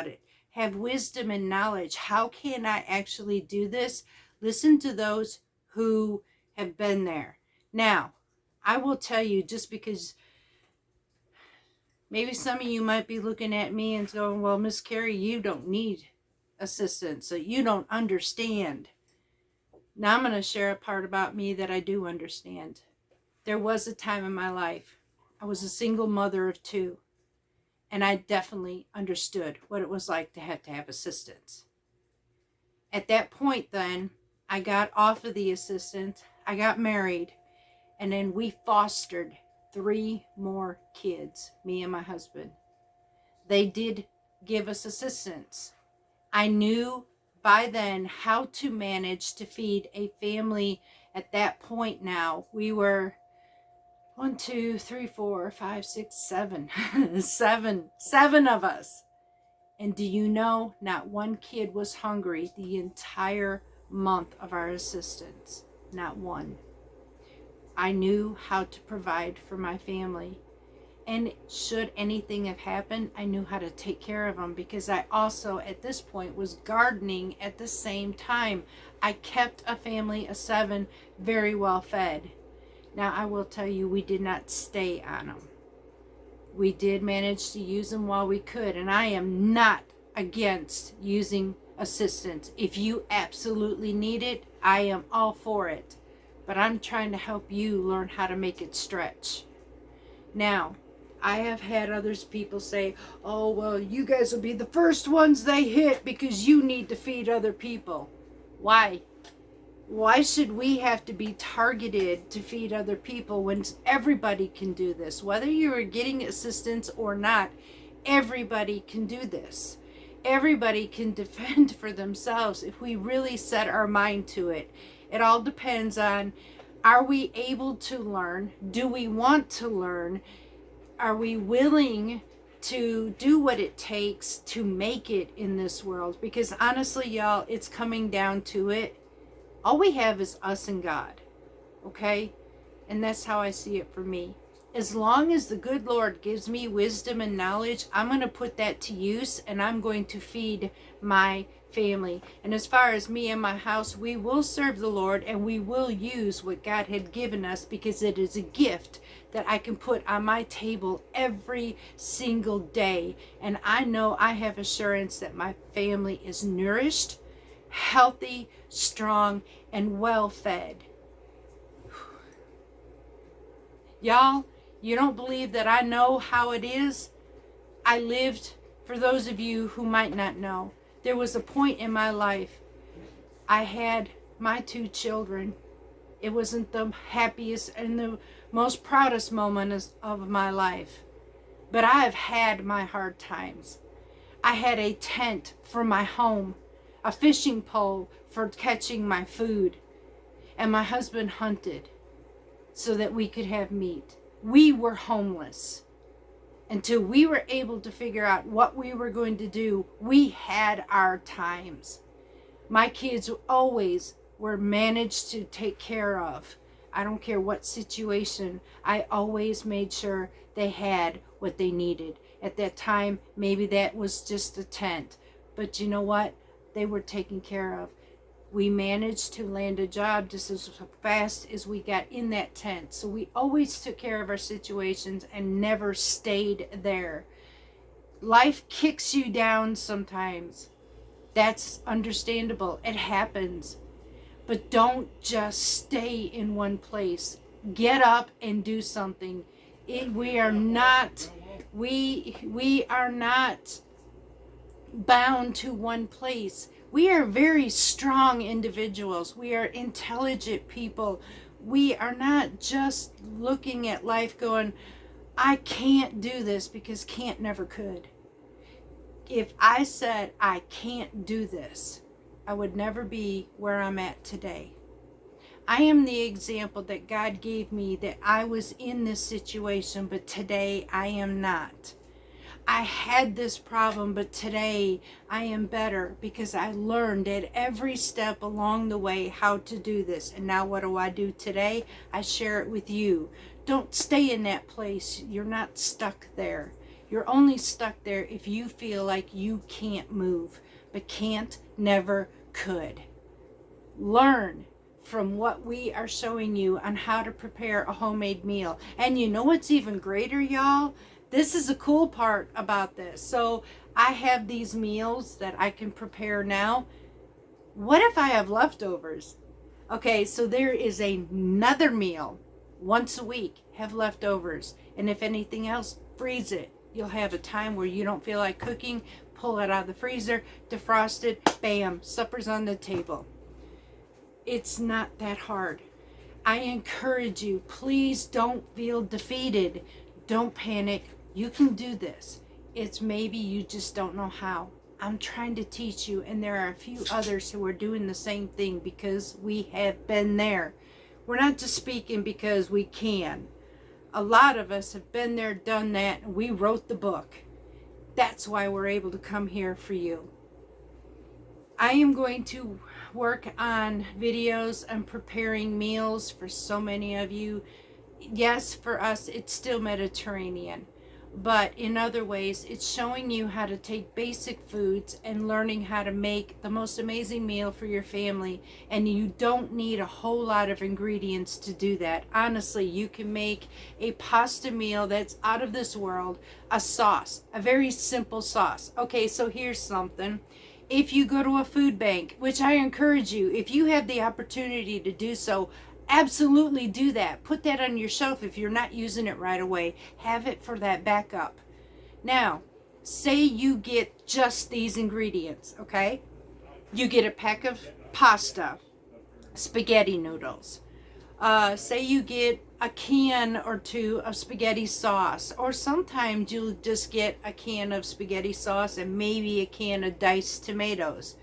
it. Have wisdom and knowledge. How can I actually do this? Listen to those who have been there. Now, I will tell you, just because maybe some of you might be looking at me and going, well, Miss Carrie, you don't need assistance, so you don't understand. Now I'm going to share a part about me that I do understand. There was a time in my life, I was a single mother of 2, and I definitely understood what it was like to have assistance. At that point then, I got off of the assistance, I got married, and then we fostered 3 more kids, me and my husband. They did give us assistance. I knew by then how to manage to feed a family. At that point now, we were 1, 2, 3, 4, 5, 6, 7. 7 of us. And do you know, not one kid was hungry the entire month of our assistance. Not one. I knew how to provide for my family. And should anything have happened, I knew how to take care of them, because I also, at this point, was gardening at the same time. I kept a family of 7 very well fed. Now, I will tell you, we did not stay on them. We did manage to use them while we could, and I am not against using assistance. If you absolutely need it, I am all for it. But I'm trying to help you learn how to make it stretch. Now, I have had people say, oh, well, you guys will be the first ones they hit because you need to feed other people. Why? Why should we have to be targeted to feed other people when everybody can do this? Whether you are getting assistance or not, everybody can do this. Everybody can defend for themselves if we really set our mind to it. It all depends on, are we able to learn? Do we want to learn? Are we willing to do what it takes to make it in this world? Because honestly, y'all, it's coming down to it. All we have is us and God, okay? And that's how I see it for me. As long as the good Lord gives me wisdom and knowledge, I'm going to put that to use, and I'm going to feed my family. And as far as me and my house, we will serve the Lord, and we will use what God had given us, because it is a gift that I can put on my table every single day. And I know I have assurance that my family is nourished, healthy, strong, and well fed. Y'all, you don't believe that I know how it is? I lived, for those of you who might not know, there was a point in my life I had my 2 children. It wasn't the happiest and the most proudest moment of my life, but I have had my hard times. I had a tent for my home, a fishing pole for catching my food, and my husband hunted so that we could have meat. We were homeless. Until we were able to figure out what we were going to do, we had our times. My kids always were managed to take care of. I don't care what situation, I always made sure they had what they needed. At that time, maybe that was just a tent. But you know what? They were taken care of. We managed to land a job just as fast as we got in that tent. So we always took care of our situations and never stayed there. Life kicks you down sometimes. That's understandable. It happens. But don't just stay in one place. Get up and do something. We are not bound to one place. We are very strong individuals. We are intelligent people. We are not just looking at life going, I can't do this, because can't never could. If I said I can't do this, I would never be where I'm at today. I am the example that God gave me, that I was in this situation, but today I am not. I had this problem, but today I am better because I learned at every step along the way how to do this. And now what do I do today? I share it with you. Don't stay in that place. You're not stuck there. You're only stuck there if you feel like you can't move, but can't never could. Learn from what we are showing you on how to prepare a homemade meal. And you know what's even greater, y'all? This is a cool part about this. So I have these meals that I can prepare now. What if I have leftovers? Okay, so there is another meal once a week, have leftovers. And if anything else, freeze it. You'll have a time where you don't feel like cooking, pull it out of the freezer, defrost it, bam, supper's on the table. It's not that hard. I encourage you, please don't feel defeated. Don't panic. You can do this. It's maybe you just don't know how. I'm trying to teach you, and there are a few others who are doing the same thing because we have been there. We're not just speaking because we can. A lot of us have been there, done that, and we wrote the book. That's why we're able to come here for you. I am going to work on videos and preparing meals for so many of you. Yes, for us, it's still Mediterranean. But in other ways, it's showing you how to take basic foods and learning how to make the most amazing meal for your family. And you don't need a whole lot of ingredients to do that. Honestly, you can make a pasta meal that's out of this world, a sauce, a very simple sauce. Okay, so here's something. If you go to a food bank, which I encourage you, if you have the opportunity to do so, absolutely do that. Put that on your shelf if you're not using it right away. Have it for that backup. Now, say you get just these ingredients, okay? You get a pack of pasta, spaghetti noodles. Say you get a can or two of spaghetti sauce, or sometimes you'll just get a can of spaghetti sauce and maybe a can of diced tomatoes.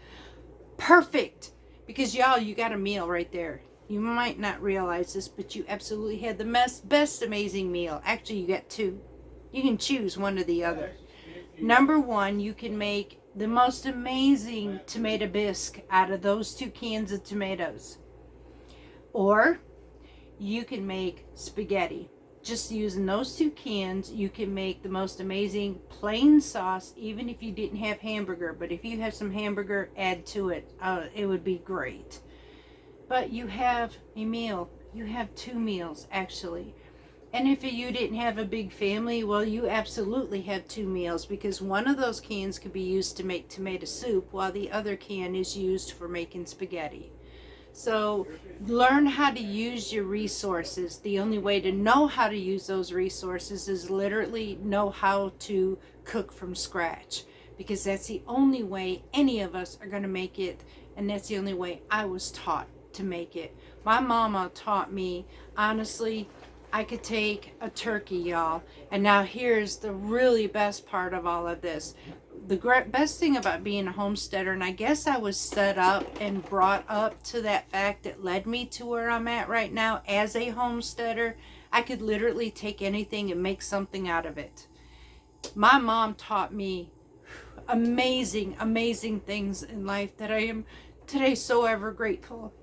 Perfect! Because y'all, you got a meal right there. You might not realize this, but you absolutely had the best amazing meal. Actually, you got two. You can choose one or the other. Number one, you can make the most amazing tomato bisque out of those two cans of tomatoes. Or you can make spaghetti. Just using those two cans, you can make the most amazing plain sauce, even if you didn't have hamburger. But if you have some hamburger, add to it. It would be great. But you have a meal. You have two meals, actually. And if you didn't have a big family, well, you absolutely have two meals, because one of those cans could be used to make tomato soup while the other can is used for making spaghetti. So learn how to use your resources. The only way to know how to use those resources is literally know how to cook from scratch, because that's the only way any of us are going to make it, and that's the only way I was taught to make it. My mama taught me, honestly, I could take a turkey, y'all. And now here's the really best part of all of this. The best thing about being a homesteader, and I guess I was set up and brought up to that fact that led me to where I'm at right now as a homesteader, I could literally take anything and make something out of it. My mom taught me amazing, amazing things in life that I am today so ever grateful.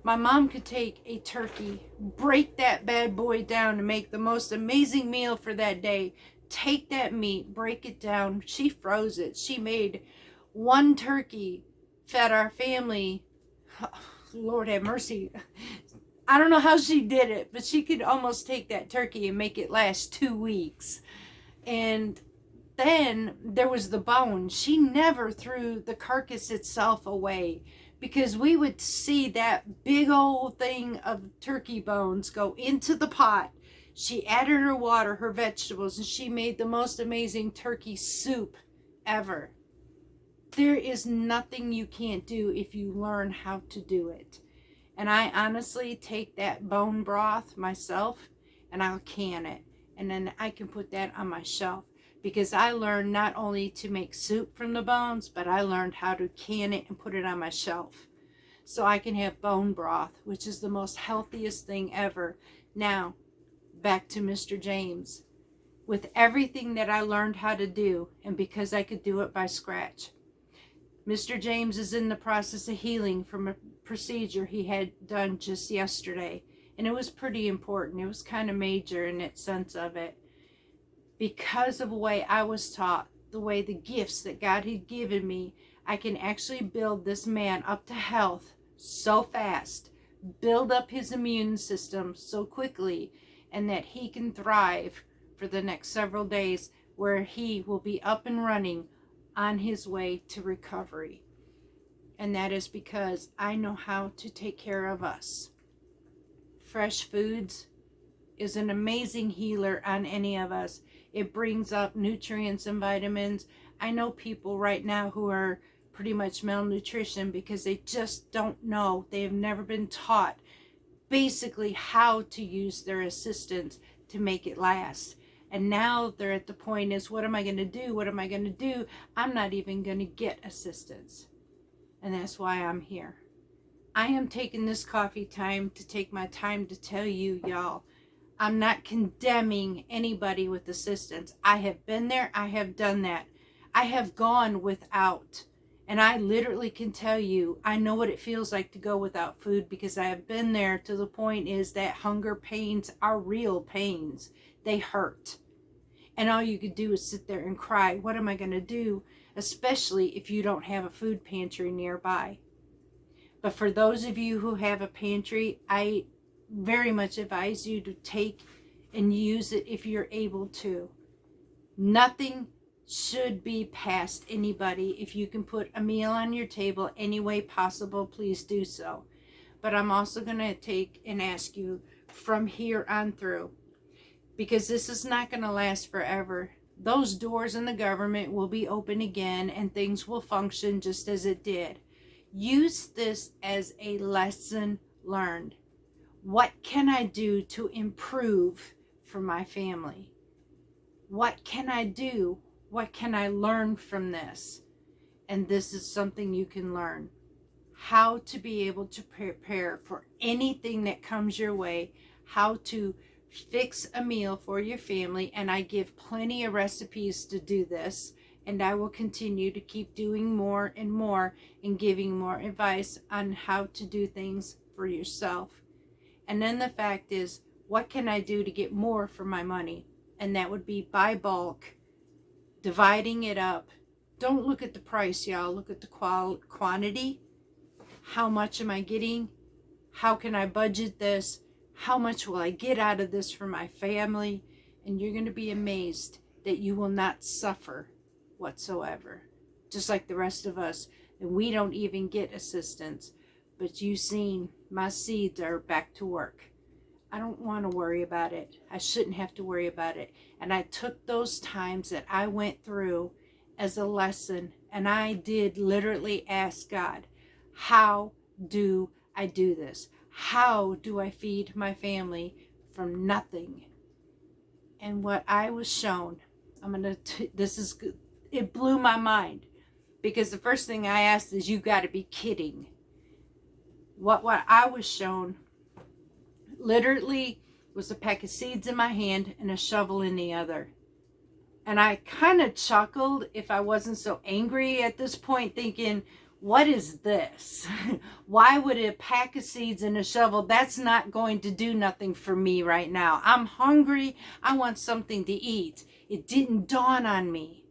My mom could take a turkey, break that bad boy down and make the most amazing meal for that day. Take that meat, break it down. She froze it. She made one turkey, fed our family. Oh, Lord have mercy. I don't know how she did it, but she could almost take that turkey and make it last 2 weeks. And then there was the bone. She never threw the carcass itself away, because we would see that big old thing of turkey bones go into the pot. She added her water, her vegetables, and she made the most amazing turkey soup ever. There is nothing you can't do if you learn how to do it. And I honestly take that bone broth myself and I'll can it. And then I can put that on my shelf, because I learned not only to make soup from the bones, but I learned how to can it and put it on my shelf. So I can have bone broth, which is the most healthiest thing ever. Now, back to Mr. James. With everything that I learned how to do, and because I could do it by scratch, Mr. James is in the process of healing from a procedure he had done just yesterday. And it was pretty important. It was kind of major in its sense of it. Because of the way I was taught, the way the gifts that God had given me, I can actually build this man up to health so fast, build up his immune system so quickly, and that he can thrive for the next several days, where he will be up and running on his way to recovery. And that is because I know how to take care of us. Fresh foods is an amazing healer on any of us. It brings up nutrients and vitamins. I know people right now who are pretty much malnutrition because they just don't know. They have never been taught basically how to use their assistance to make it last. And now they're at the point is, what am I going to do? What am I going to do? I'm not even going to get assistance. And that's why I'm here. I am taking this coffee time to take my time to tell you, y'all, I'm not condemning anybody with assistance. I have been there. I have done that. I have gone without. And I literally can tell you, I know what it feels like to go without food, because I have been there. To the point is that hunger pains are real pains. They hurt. And all you could do is sit there and cry. What am I going to do? Especially if you don't have a food pantry nearby. But for those of you who have a pantry, I very much advise you to take and use it if you're able to. Nothing should be past anybody. If you can put a meal on your table any way possible, please do so. But I'm also going to take and ask you from here on through, because this is not going to last forever. Those doors in the government will be open again and things will function just as it did. Use this as a lesson learned. What can I do to improve for my family? What can I do? What can I learn from this? And this is something you can learn. How to be able to prepare for anything that comes your way, how to fix a meal for your family. And I give plenty of recipes to do this. And I will continue to keep doing more and more and giving more advice on how to do things for yourself. And then the fact is, what can I do to get more for my money? And that would be by bulk, dividing it up. Don't look at the price, y'all. Look at the quantity. How much am I getting? How can I budget this? How much will I get out of this for my family? And you're going to be amazed that you will not suffer whatsoever. Just like the rest of us. And we don't even get assistance. But you've seen my seeds are back to work. I don't want to worry about it. I shouldn't have to worry about it. And I took those times that I went through as a lesson. And I did literally ask God, how do I do this? How do I feed my family from nothing? And what I was shown, it blew my mind. Because the first thing I asked is, you got to be kidding. What I was shown literally was a pack of seeds in my hand and a shovel in the other. And I kind of chuckled if I wasn't so angry at this point, thinking, what is this? Why would a pack of seeds and a shovel? That's not going to do nothing for me right now. I'm hungry. I want something to eat. It didn't dawn on me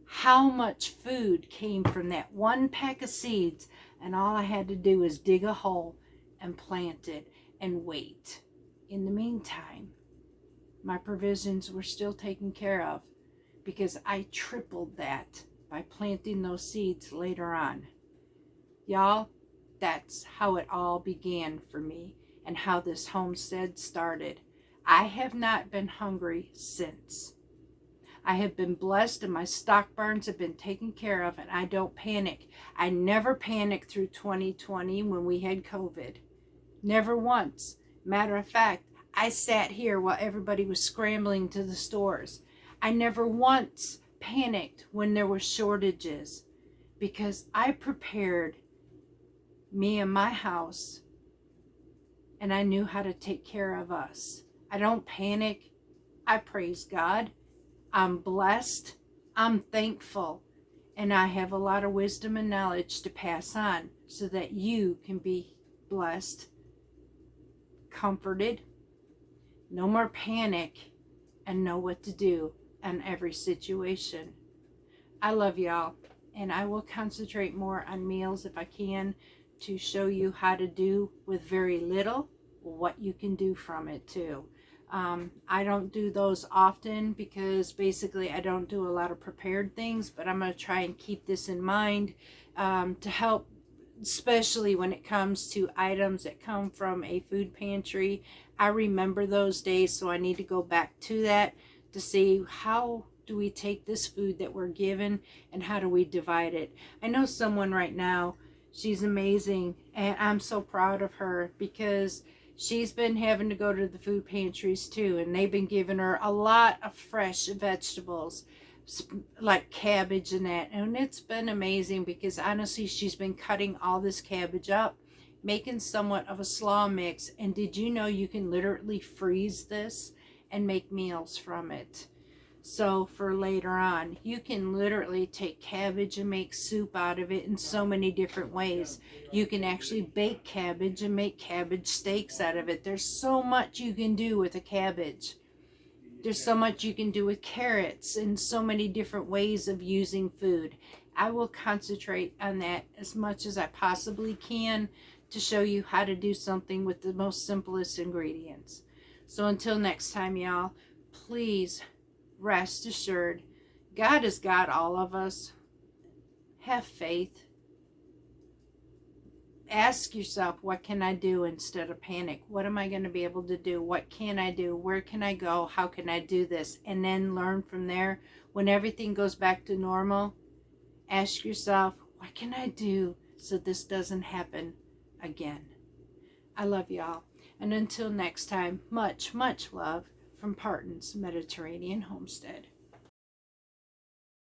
how much food came from that one pack of seeds. And all I had to do was dig a hole and plant it and wait. In the meantime, my provisions were still taken care of because I tripled that by planting those seeds later on. Y'all, that's how it all began for me and how this homestead started. I have not been hungry since. I have been blessed and my stock barns have been taken care of, and I don't panic. I never panicked through 2020 when we had COVID. Never once. Matter of fact, I sat here while everybody was scrambling to the stores. I never once panicked when there were shortages because I prepared me and my house and I knew how to take care of us. I don't panic. I praise God. I'm blessed. I'm thankful. And I have a lot of wisdom and knowledge to pass on so that you can be blessed, comforted, no more panic, and know what to do in every situation. I love y'all, and I will concentrate more on meals if I can to show you how to do with very little what you can do from it too. I don't do those often because basically I don't do a lot of prepared things, but I'm going to try and keep this in mind to help, especially when it comes to items that come from a food pantry. I remember those days, so I need to go back to that to see how do we take this food that we're given and how do we divide it. I know someone right now, she's amazing, and I'm so proud of her because she's been having to go to the food pantries too, and they've been giving her a lot of fresh vegetables like cabbage and that, and it's been amazing because honestly she's been cutting all this cabbage up, making somewhat of a slaw mix. And did you know you can literally freeze this and make meals from it? So for later on, you can literally take cabbage and make soup out of it in so many different ways. You can actually bake cabbage and make cabbage steaks out of it. There's so much you can do with a cabbage. There's so much you can do with carrots and so many different ways of using food. I will concentrate on that as much as I possibly can to show you how to do something with the most simplest ingredients. So until next time, y'all, please rest assured, God has got all of us. Have faith. Ask yourself, what can I do instead of panic? What am I going to be able to do? What can I do? Where can I go? How can I do this? And then learn from there. When everything goes back to normal, ask yourself, what can I do so this doesn't happen again. I love y'all. And until next time, much, much love from Parton's Mediterranean Homestead.